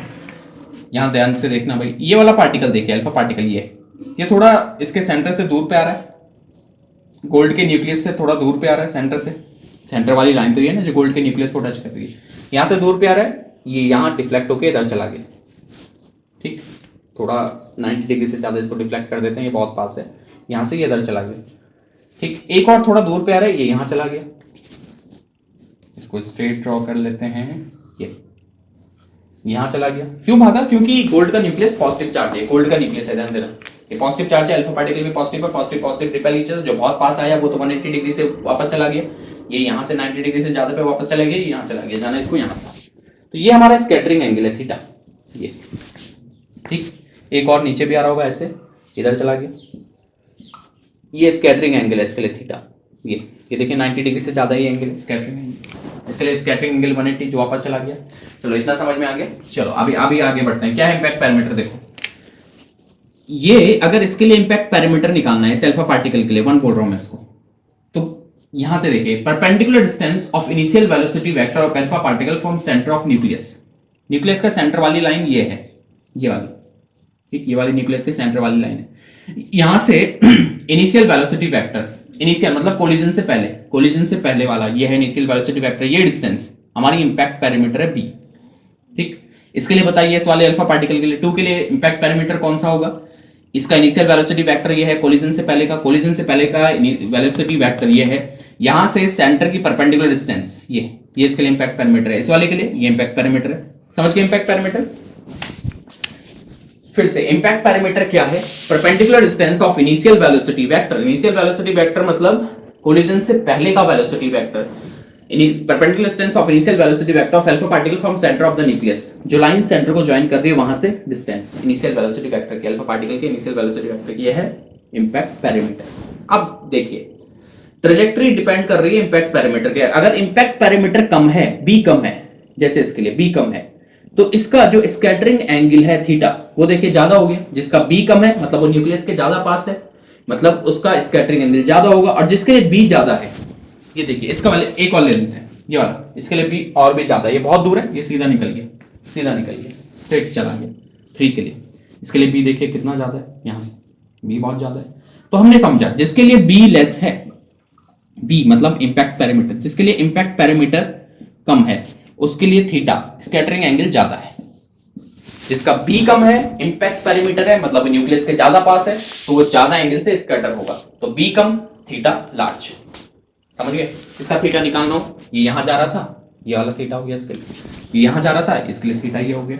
Speaker 1: यहां ध्यान से देखना भाई, ये वाला पार्टिकल देखिए, अल्फा पार्टिकल ये थोड़ा इसके सेंटर से दूर पे आ रहा है, गोल्ड के न्यूक्लियस से थोड़ा दूर पे आ रहा है सेंटर से। सेंटर वाली लाइन तो ये ना जो गोल्ड के न्यूक्लियस को टच कर रही है, यहां से दूर पे आ रहा है, ये यहां डिफ्लेक्ट होकर इधर चला गया, ठीक। थोड़ा 90 डिग्री से ज़्यादा इसको डिफ्लेक्ट कर देते हैं, ये बहुत पास है, यहां से ये इधर चला गया, ठीक। एक और थोड़ा दूर पे आ रहा है, ये यहां चला गया, इसको स्ट्रेट ड्रॉ कर लेते हैं, ये यहां चला गया। क्यों भागा? क्योंकि गोल्ड का न्यूक्लियस पॉजिटिव चार्ज है, गोल्ड का न्यूक्लियस है, ध्यान देना, ये पॉजिटिव चार्ज है, अल्फा पार्टिकल भी पॉजिटिव है, positive positive repel each other. जो बहुत पास आया वो तो 180 डिग्री से वापस चला गया, ये यहां से 90 डिग्री से ज्यादा पे वापस चला गया, ये यहां चला गया, जाना इसको यहां था। तो ये हमारा स्कैटरिंग एंगल है थीटा, ये, ठीक। एक और नीचे भी आ रहा होगा, ऐसे इधर चला गया, ये स्कैटरिंग एंगल है इसके लिए थीटा, ये देखिए 90 डिग्री से ज्यादा ही एंगल स्कैटरिंग एंगल, इसके लिए स्कैटरिंग एंगल 180 जो वापस चला गया। चलो इतना समझ में आ गया। चलो अभी आगे बढ़ते हैं। क्या है इंपैक्ट पैरामीटर? देखो, ये अगर इसके लिए इंपैक्ट पैरामीटर निकालना है, इस अल्फा पार्टिकल के लिए 1 बोल रहा हूं मैं इसको, तो यहां से देखिए, perpendicular distance of initial velocity vector of alpha particle from centre of nucleus. Nucleus का सेंटर वाली लाइन ये है, ये वाली, ठीक, ये वाली न्यूक्लियस के सेंटर वाली लाइन है। यहां से इनिशियल वेलोसिटी वेक्टर, इनिशियल मतलब कोलिजन से पहले वाला ये है इनिशियल वेलोसिटी वेक्टर, ये डिस्टेंस हमारी इंपैक्ट पैरामीटर है बी। ठीक, इसके लिए बताइए, इस वाले अल्फा पार्टिकल के लिए 2 के लिए इंपैक्ट पैरामीटर कौन सा होगा? इसका इनिशियल वेलोसिटी वेक्टर ये है कोलिजन से पहले का वेलोसिटी वेक्टर ये है, यहां से सेंटर की परपेंडिकुलर डिस्टेंस ये इसके लिए इंपैक्ट पैरामीटर है, इस वाले के लिए ये इंपैक्ट पैरामीटर है। समझ गए इंपैक्ट पैरामीटर? फिर से इंपैक्ट पैरामीटर क्या है? Perpendicular distance of initial velocity vector. Initial velocity vector मतलब कोलिजन से पहले का velocity vector, perpendicular distance of initial velocity vector of alpha particle from centre of the nucleus, जो लाइन सेंटर को ज्वाइन कर रही है वहां से डिस्टेंस इनिशियल वेलोसिटी वेक्टर की, अल्फा पार्टिकल के इनिशियल वेलोसिटी वेक्टर की, यह है इंपैक्ट पैरामीटर। अब देखिए, ट्रैजेक्टरी डिपेंड कर रही है इंपैक्ट पैरामीटर के। अगर इंपैक्ट पैरामीटर कम है, बी कम है, जैसे इसके लिए बी कम है, तो इसका जो स्कैटरिंग एंगल है थीटा, वो देखिए ज्यादा हो गया। जिसका बी कम है मतलब वो न्यूक्लियस के ज्यादा पास है, मतलब उसका स्कैटरिंग एंगल ज्यादा होगा। और जिसके लिए बी ज्यादा है, ये देखिए इसका वाले एक और ले लेते हैं, ये वाला, इसके लिए बी और भी ज्यादा है, ये बहुत दूर है, ये सीधा निकल गया स्ट्रेट चला गया 3 के लिए। इसके लिए बी देखिए कितना ज्यादा है, यहां से बी बहुत ज्यादा है। तो हमने समझा जिसके लिए बी लेस है, बी मतलब इंपैक्ट पैरामीटर, जिसके लिए इंपैक्ट पैरामीटर कम है उसके लिए थीटा स्कैटरिंग एंगल ज्यादा है। जिसका बी कम है, इंपैक्ट पैरामीटर है मतलब न्यूक्लियस के ज्यादा पास है, तो वो ज्यादा एंगल से स्कैटर होगा। तो बी कम, थीटा लार्ज। समझ गए? इसका थीटा निकालना हो, ये यहां जा रहा था, ये वाला थीटा हो गया इसके लिए, ये यहां जा रहा था, इसके लिए थीटा ये हो गया।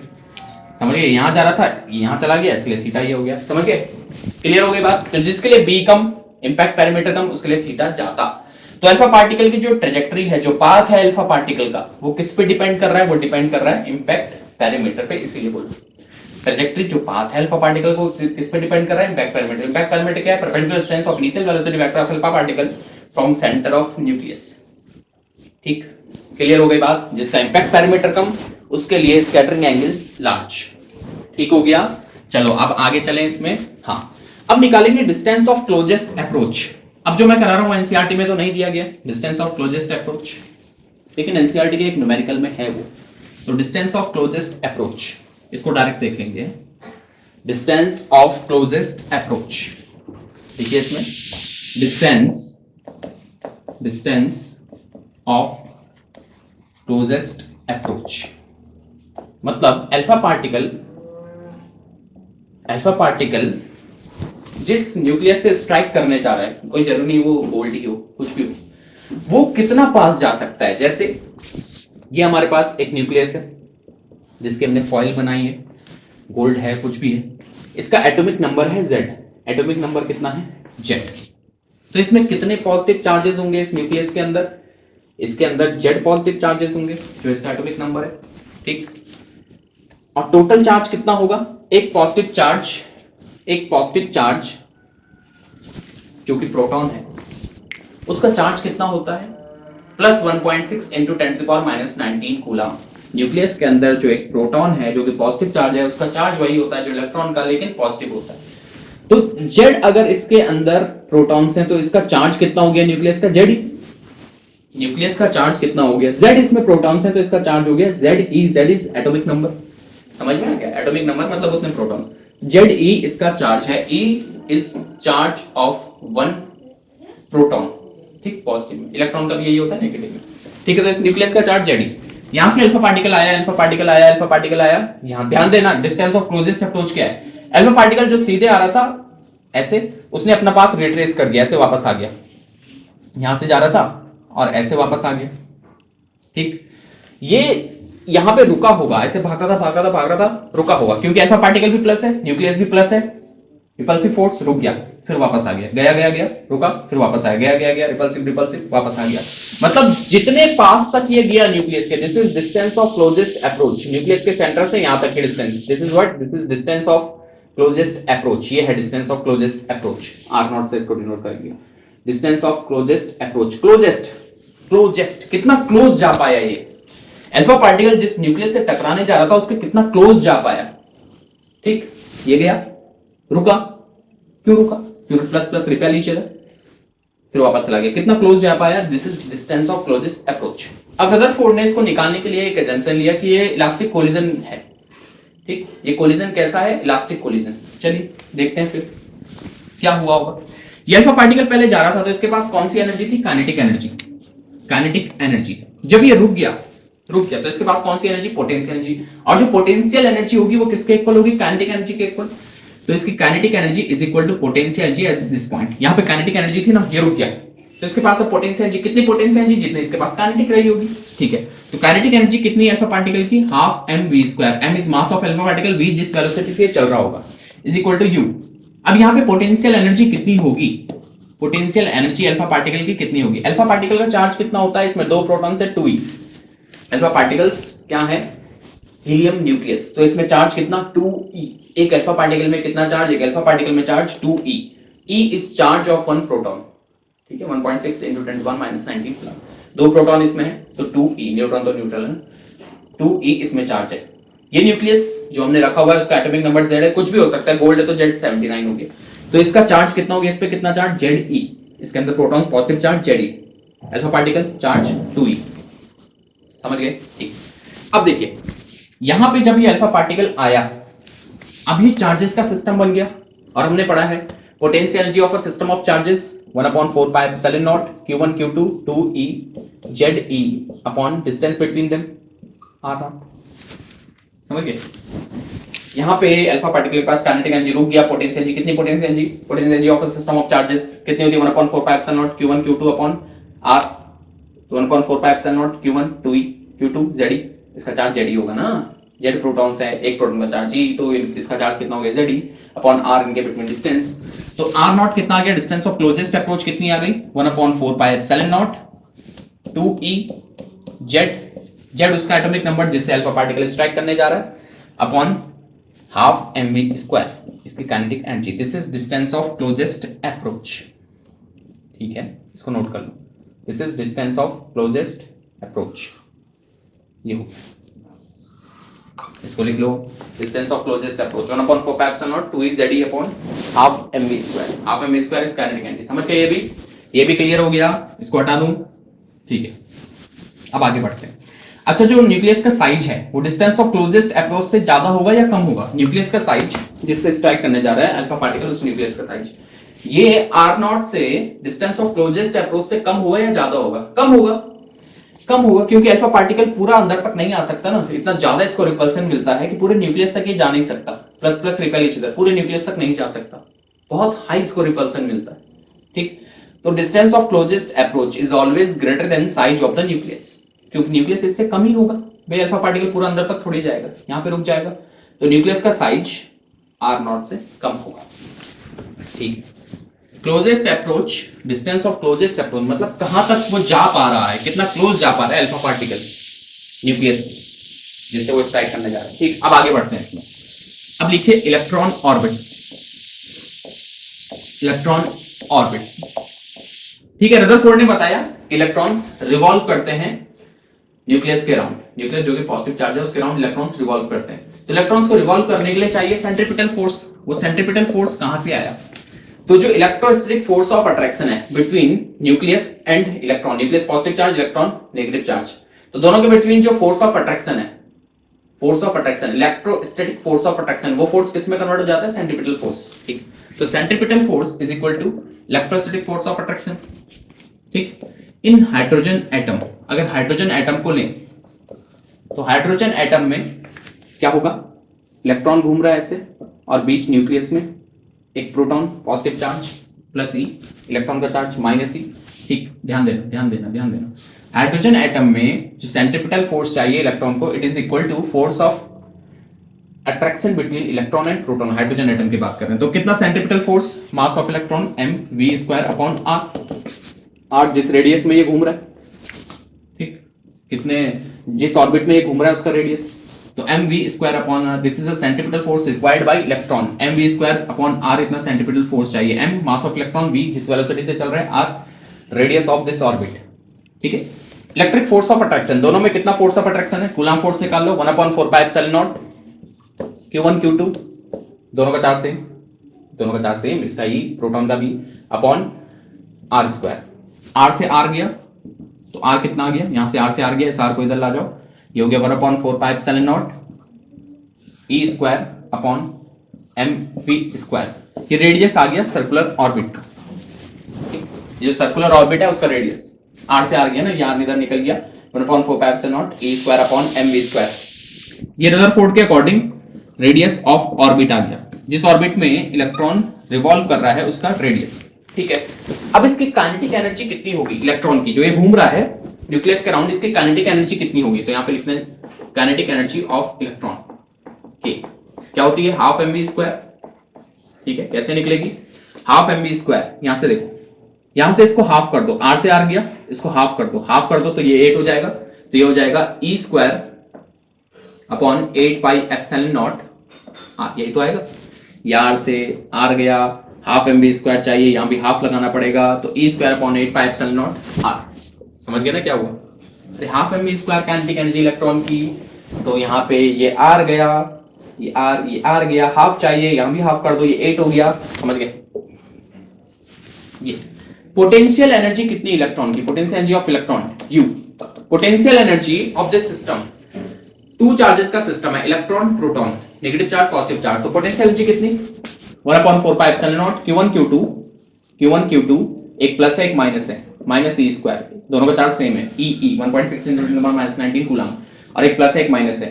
Speaker 1: समझ गए? यहां जा रहा था, यहां चला गया, इसके लिए थीटा ये हो गया। समझ गए? क्लियर हो गई बात? तो जिसके लिए बी कम, इंपैक्ट पैरामीटर कम, उसके लिए थीटा ज्यादा। तो अल्फा पार्टिकल की जो ट्रेजेक्टरी है, जो पाथ है अल्फा पार्टिकल का, वो किस पे डिपेंड कर रहा है? वो डिपेंड कर रहा है इंपैक्ट पैरामीटर पे। इसीलिए बोलो ट्रेजेक्टरी जो पाथ है अल्फा पार्टिकल को किस पे डिपेंड कर रहा है? Impact parameter. इंपैक्ट पैरामीटर क्या है? Perpendicular distance of initial velocity vector of alpha particle from centre of nucleus. ठीक, क्लियर हो गई बात? जिसका इंपैक्ट पैरामीटर कम, उसके लिए स्कैटरिंग एंगल लार्ज। ठीक हो गया? चलो अब आगे चलें इसमें। हाँ, अब निकालेंगे डिस्टेंस ऑफ क्लोजेस्ट अप्रोच। अब जो मैं करा रहा हूं एनसीईआरटी में तो नहीं दिया गया डिस्टेंस ऑफ क्लोजेस्ट अप्रोच, लेकिन एनसीईआरटी के एक न्यूमेरिकल में है वो। तो डिस्टेंस ऑफ क्लोजेस्ट अप्रोच, इसको डायरेक्ट देख लेंगे। डिस्टेंस ऑफ क्लोजेस्ट अप्रोच, देखिए इसमें डिस्टेंस ऑफ क्लोजेस्ट अप्रोच मतलब अल्फा पार्टिकल जिस न्यूक्लियस से स्ट्राइक करने जा रहा है, कोई जरूरी नहीं वो गोल्ड ही हो, कुछ भी हो, वो कितना पास जा सकता है। जैसे ये हमारे पास एक न्यूक्लियस है जिसके हमने फॉइल बनाई है, गोल्ड है, कुछ भी है, इसका एटॉमिक नंबर है Z। एटॉमिक नंबर कितना है? Z। तो इसमें कितने पॉजिटिव चार्जेस होंगे इस न्यूक्लियस के अंदर? इसके अंदर Z पॉजिटिव चार्जेस होंगे जो इसका एटॉमिक नंबर है। ठीक, और टोटल चार्ज कितना होगा? एक पॉजिटिव चार्ज जो कि प्रोटॉन है, उसका चार्ज कितना होता है? Plus 1.6 into 10⁻⁻19 coulomb. न्यूक्लियस के अंदर जो एक प्रोटॉन है जो कि पॉजिटिव चार्ज है, उसका चार्ज वही होता है जो इलेक्ट्रॉन का, लेकिन पॉजिटिव होता है। तो Z अगर इसके अंदर प्रोटॉन्स हैं तो इसका चार्ज कितना हो गया न्यूक्लियस का? Z। न्यूक्लियस का चार्ज कितना हो गया? Z। इसमें प्रोटॉन्स हैं तो इसका चार्ज हो गया ZE। Z is atomic number. समझ में आ गया? एटॉमिक नंबर मतलब उतने प्रोटॉन्स। ZE इसका चार्ज है। E is charge of 1 proton. ठीक, पॉजिटिव में। इलेक्ट्रॉन का भी यही होता है, नेगेटिव में। ठीक है, तो इस न्यूक्लियस का चार्ज ZE। यहां से अल्फा पार्टिकल आया, यहां ध्यान देना डिस्टेंस ऑफ क्लोजेस्ट अप्रोच क्या है। अल्फा पार्टिकल जो सीधे आ रहा था ऐसे, उसने अपना पाथ रिट्रेस कर दिया, ऐसे वापस आ गया, यहां से जा रहा था और ऐसे वापस आ गया। ठीक, ये यहां पे रुका होगा, ऐसे भाग रहा था, रुका होगा, क्योंकि अल्फा पार्टिकल भी प्लस है, न्यूक्लियस भी प्लस है, रिपल्सिव फोर्स, रुक गया, फिर वापस आ गया, गया, रुका, फिर वापस आया, गया, रिपल्सिव, वापस आ गया। मतलब जितने पास तक ये गया न्यूक्लियस के, this is distance of closest approach. Nucleus के सेंटर से यहां तक की distance, this is distance of closest approach. ये है distance of closest approach. R0 से इसको डिनोट करेंगे, distance of closest approach. Closest कितना क्लोज जा पाया ये अल्फा पार्टिकल, जिस न्यूक्लियस से टकराने जा रहा था उसके कितना क्लोज जा पाया। ठीक, ये गया, रुका, क्यों रुका? क्योंकि plus plus repel each other. फिर वापस चला गया, कितना क्लोज जा पाया, this is distance of closest approach. अब रदरफोर्ड ने इसको निकालने के लिए एक एजम्पशन लिया कि ये इलास्टिक कोलिजन है, ठीक, ये कोलिजन कैसा है, इलास्टिक कोलिजन। चलिए देखते हैं फिर क्या हुआ होगा। ये अल्फा पार्टिकल पहले जा रहा था तो इसके पास कौन सी एनर्जी थी, काइनेटिक एनर्जी, काइनेटिक एनर्जी। जब ये रुक गया तो इसके पास कौन सी एनर्जी, पोटेंशियल एनर्जी, और जो पोटेंशियल एनर्जी होगी वो किसके इक्वल होगी, काइनेटिक एनर्जी के इक्वल। तो इसकी kinetic energy is equal to potential energy at this point. यहां पे काइनेटिक एनर्जी थी ना, ये रुक गया, तो इसके पास अब पोटेंशियल एनर्जी, कितनी पोटेंशियल एनर्जी, जितनी इसके पास काइनेटिक रही होगी, ठीक है। तो काइनेटिक एनर्जी कितनी है अल्फा पार्टिकल की, half mv², m is mass of alpha particle, v जिस वेलोसिटी से चल रहा होगा, इज इक्वल टू u। अब यहां पे पोटेंशियल एनर्जी कितनी होगी, पोटेंशियल एनर्जी अल्फा पार्टिकल की कितनी होगी, अल्फा पार्टिकल का चार्ज कितना होता है, इसमें 2 प्रोटॉन से 2e। अल्फा पार्टिकल्स क्या है, हीलियम न्यूक्लियस, तो इसमें चार्ज कितना, 2e। एक अल्फा पार्टिकल में कितना चार्ज, एक अल्फा पार्टिकल में charge 2e। e is charge of 1 proton, ठीक है, 1.6 × 10⁻19 कूलम। 2 प्रोटॉन इसमें है तो 2e, न्यूट्रॉन तो न्यूट्रल है, 2e इसमें चार्ज है। ये न्यूक्लियस जो हमने रखा हुआ है उसका एटॉमिक नंबर z है, कुछ भी हो सकता है, गोल्ड है तो Z79 हो गया, तो इसका चार्ज कितना हो गया, इस पे कितना चार्ज, Ze। इसके अंदर protons positive charge Ze, alpha particle charge 2e, समझ गए, ठीक। अब देखिए यहां पे जब ये अल्फा पार्टिकल आया, अब ये चार्जेस का सिस्टम बन गया, और हमने पढ़ा है potential energy of a system of charges 1/4 pi epsilon naught q1 q2 2e ze upon distance between them r0, समझ गए। यहां पे अल्फा पार्टिकल के पास काइनेटिक एनर्जी रुक गया, पोटेंशियल एनर्जी कितनी, potential energy of a system of charges कितनी होती है, 1/4 pi epsilon naught q1 q2 upon r, 1/4 pi epsilon naught q1 2e q2 ze, इसका चार्ज Ze होगा ना, Z प्रोटॉन्स है, एक प्रोटॉन का चार्ज G, तो इसका चार्ज कितना हो गया Ze अपॉन R, इनके बिटवीन डिस्टेंस। तो R0 कितना आ गया, डिस्टेंस ऑफ क्लोजेस्ट अप्रोच कितनी आ गई, 1/4 pi epsilon naught 2e Z उसका एटॉमिक नंबर जिससे अल्फा पार्टिकल स्ट्राइक करने जा रहा है, अपॉन हाफ mv², इसकी kinetic energy, this is distance of closest approach, ठीक है, इसको नोट कर लो, this is distance of closest approach, ये हो गया, इसको लिख लो, distance of closest approach 1/4 pi epsilon naught 2e ze upon half mv², half mv² is kinetic energy, समझ गए, ये भी क्लियर हो गया, इसको हटा दूं, ठीक है। अब आगे बढ़ते हैं। अच्छा, जो न्यूक्लियस का साइज है वो डिस्टेंस ऑफ क्लोजेस्ट अप्रोच से ज्यादा होगा या कम होगा, न्यूक्लियस का साइज जिससे स्ट्राइक करने जा रहा है अल्फा पार्टिकल, उस न्यूक्लियस का साइज, ये r0 से डिस्टेंस ऑफ क्लोजेस्ट अप्रोच से कम होगा या ज्यादा होगा, कम होगा, क्योंकि अल्फा पार्टिकल पूरा अंदर तक नहीं आ सकता ना, इतना ज्यादा इसको रिपल्सन मिलता है कि पूरे न्यूक्लियस तक ये जा नहीं सकता, प्लस रिपेल ईच अदर, पूरे न्यूक्लियस तक नहीं जा सकता, बहुत हाई इसको रिपल्सन मिलता है, ठीक। तो distance of closest approach is always greater than size of the nucleus, क्योंकि न्यूक्लियस इससे कम ही होगा, भाई अल्फा पार्टिकल पूरा अंदर तक थोड़ी जाएगा, यहां पे रुक जाएगा, तो न्यूक्लियस का साइज r0 से कम होगा, ठीक। Closest approach, distance of closest approach मतलब कहां तक वो जा पा रहा है, कितना क्लोज जा पा रहा है अल्फा पार्टिकल न्यूक्लियस जिससे वो स्ट्राइक करने जा रहा है, ठीक। अब आगे बढ़ते हैं इसमें, अब लिखिए इलेक्ट्रॉन ऑर्बिट्स, इलेक्ट्रॉन ऑर्बिट्स, ठीक है। रदरफोर्ड ने बताया इलेक्ट्रॉन्स रिवॉल्व करते हैं न्यूक्लियस के अराउंड, न्यूक्लियस जो कि पॉजिटिव चार्ज है उसके अराउंड इलेक्ट्रॉन्स रिवॉल्व करते हैं, तो इलेक्ट्रॉन्स को रिवॉल्व करने के लिए चाहिए सेंट्रीपिटल फोर्स, वो सेंट्रीपिटल फोर्स कहां से आया, तो जो इलेक्ट्रोस्टैटिक फोर्स ऑफ अट्रैक्शन है between nucleus and electron, nucleus positive charge, electron negative charge, तो दोनों के बिटवीन जो फोर्स ऑफ अट्रैक्शन है, force of attraction, electrostatic force of attraction, वो फोर्स किस में कन्वर्ट हो जाता है, सेंट्रीपिटल फोर्स, ठीक। तो centripetal force is equal to electrostatic force of attraction, ठीक। इन हाइड्रोजन एटम, अगर हाइड्रोजन एटम को लें तो हाइड्रोजन एटम में क्या होगा, इलेक्ट्रॉन घूम रहा है ऐसे, और बीच न्यूक्लियस में एक proton positive charge plus e, electron का चार्ज माइनस ई, ठीक। ध्यान देना हाइड्रोजन एटम में जो सेंट्रीपिटल फोर्स चाहिए इलेक्ट्रॉन को, it is equal to force of attraction between electron and proton, hydrogen atom की बात कर रहे हैं, तो कितना centripetal force, mass of electron mv² upon r जिस रेडियस में ये घूम रहा है, ठीक, कितने जिस ऑर्बिट में ये घूम रहा है उसका रेडियस, तो mv² upon r, this is a centripetal force required by electron, mv² upon r इतना सेंट्रीपिटल फोर्स चाहिए, m mass of electron, v जिस वेलोसिटी से चल रहा है, r radius of this orbit, ठीक है। इलेक्ट्रिक फोर्स ऑफ अट्रैक्शन, दोनों में कितना फोर्स ऑफ अट्रैक्शन है, कूलम्ब फोर्स निकाल लो, 1/4 pi epsilon naught q1 q2, दोनों का चार्ज सेम, इसका ई, प्रोटॉन का भी, अपॉन
Speaker 2: आर स्क्वायर, आर से आर गया तो आर कितना आ गया, यहां से आर गया, इस आर को इधर ला जाओ, ये हो गया 1/4 pi epsilon naught e square upon m v square. ये रेडियस आ गया सर्कुलर ऑर्बिट, ये जो सर्कुलर ऑर्बिट है उसका रेडियस आर से आर गया ना, यार इधर निकल गया 1/4 pi epsilon naught e square upon m v square. ये रदरफोर्ड के अकॉर्डिंग रेडियस ऑफ ऑर्बिट आ गया, जिस ऑर्बिट में इलेक्ट्रॉन रिवॉल्व कर रहा है उसका रेडियस। ठीक है, अब इसकी काइनेटिक एनर्जी कितनी होगी इलेक्ट्रॉन की, जो ये घूम रहा है न्यूक्लियस के अराउंड, इसकी काइनेटिक एनर्जी कितनी होगी, तो यहां पे लिखते हैं काइनेटिक एनर्जी ऑफ इलेक्ट्रॉन की क्या होती है, हाफ एम वी स्क्वायर। ठीक है, कैसे निकलेगी, हाफ एम वी स्क्वायर, यहां से देखो, यहां से इसको हाफ कर दो, आर से आर गया, इसको हाफ कर दो तो ये 8 हो जाएगा, तो ये हो जाएगा e square upon 8 pi epsilon naught r, यही तो आएगा, यार से आर गया, हाफ एम वी स्क्वायर चाहिए, यहां भी हाफ लगाना पड़ेगा, तो e square upon 8 pi epsilon naught r. समझ गए ना क्या हुआ, अरे half m v square kinetic energy electron की, तो यहाँ पे ये आर गया, ये आर गया, हाफ चाहिए, यहां भी हाफ कर दो, ये 8 हो गया। समझ गए, ये पोटेंशियल एनर्जी कितनी इलेक्ट्रॉन की, potential energy of electron you, potential energy of this system, two charges का सिस्टम है, electron proton, negative charge positive charge, तो पोटेंशियल एनर्जी कितनी 1/4 pi epsilon not q1 q2 एक प्लस है एक माइनस है, माइनस ई स्क्वायर, दोनों का चार्ज सेम है, ई 1.6 × 10⁻⁻19 कूलम, और एक प्लस है एक माइनस है,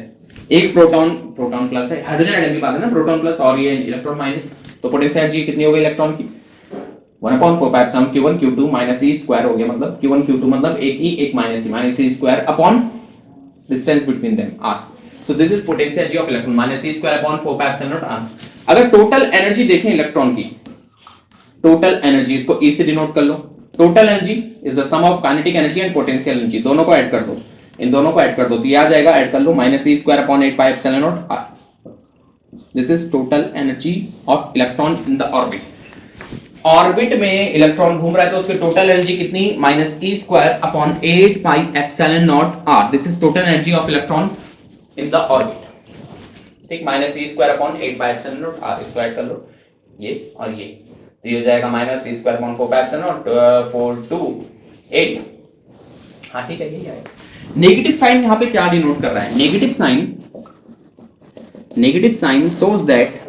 Speaker 2: एक प्रोटॉन प्लस है, हाइड्रोजन एटम की बात है ना, प्रोटॉन प्लस और ये इलेक्ट्रॉन माइनस, तो पोटेंशियल एनर्जी कितनी हो गई इलेक्ट्रॉन की 1/4 pi epsilon q1 q2 minus e square हो गया, मतलब q1 q2 मतलब एक ई एक minus e square upon distance between them r, so this is potential energy of electron minus e square upon 4 pi epsilon naught r। अगर total energy देखें electron की, total energy, इसको e से denote कर लो, total energy is the sum of kinetic energy and potential energy, दोनों को add कर दो, इन दोनों को ऐड कर दो तो ये आ जाएगा, ऐड कर लो, minus e square upon 8 pi epsilon naught r, this is total energy of electron in the orbit. Orbit में इलेक्ट्रॉन घूम रहा है तो उसकी टोटल एनर्जी कितनी, minus e square upon 8 pi epsilon naught r, this is total energy of electron in the orbit. ठीक, minus e square upon 8 pi epsilon naught r, इसको add कर लो, ये और ये, तो ये हो जाएगा minus e square upon 4 pi epsilon not 4 2 8। हाँ ठीक है, यही आएगा। नेगेटिव साइन यहाँ पे क्या डिनोट कर रहा है, negative sign shows that,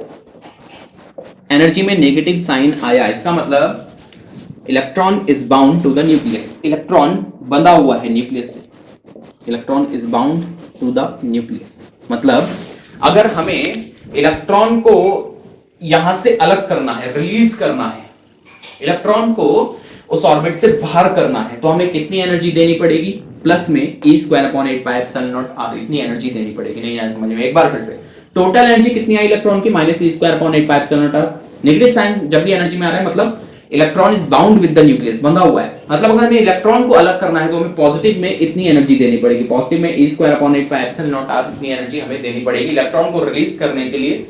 Speaker 2: energy में नेगेटिव साइन आया, इसका मतलब electron is bound to the nucleus, electron बंधा हुआ है न्यूक्लियस से, electron is bound to the nucleus, मतलब अगर हमें इलेक्ट्रॉन को यहां से अलग करना है, रिलीज करना है, इलेक्ट्रॉन को उस ऑर्बिट से बाहर करना है, तो हमें कितनी एनर्जी देनी पड़ेगी, प्लस में e square upon 8 pi epsilon naught r, इतनी एनर्जी देनी पड़ेगी। नहीं आया समझ में, एक बार फिर से, टोटल एनर्जी कितनी आई इलेक्ट्रॉन की, minus e square upon 8 pi epsilon naught r। Negative sign जब भी एनर्जी में आ रहा है मतलब electron is bound with the nucleus, बंधा हुआ है, मतलब अगर हमें इलेक्ट्रॉन को अलग करना है तो हमें पॉजिटिव में इतनी एनर्जी देनी पड़ेगी, पॉजिटिव में e square upon 8 pi epsilon naught r, इतनी एनर्जी हमें देनी पड़ेगी इलेक्ट्रॉन को रिलीज करने के लिए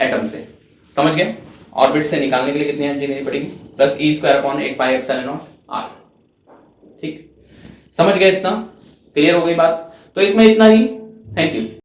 Speaker 2: एटम से। समझ गए, ऑर्बिट से निकालने के लिए कितनी एनर्जी देनी पड़ेगी, प्लस ई square upon 8 pi epsilon naught r। ठीक, समझ गए, इतना क्लियर हो गई बात, तो इसमें इतना ही, थैंक यू।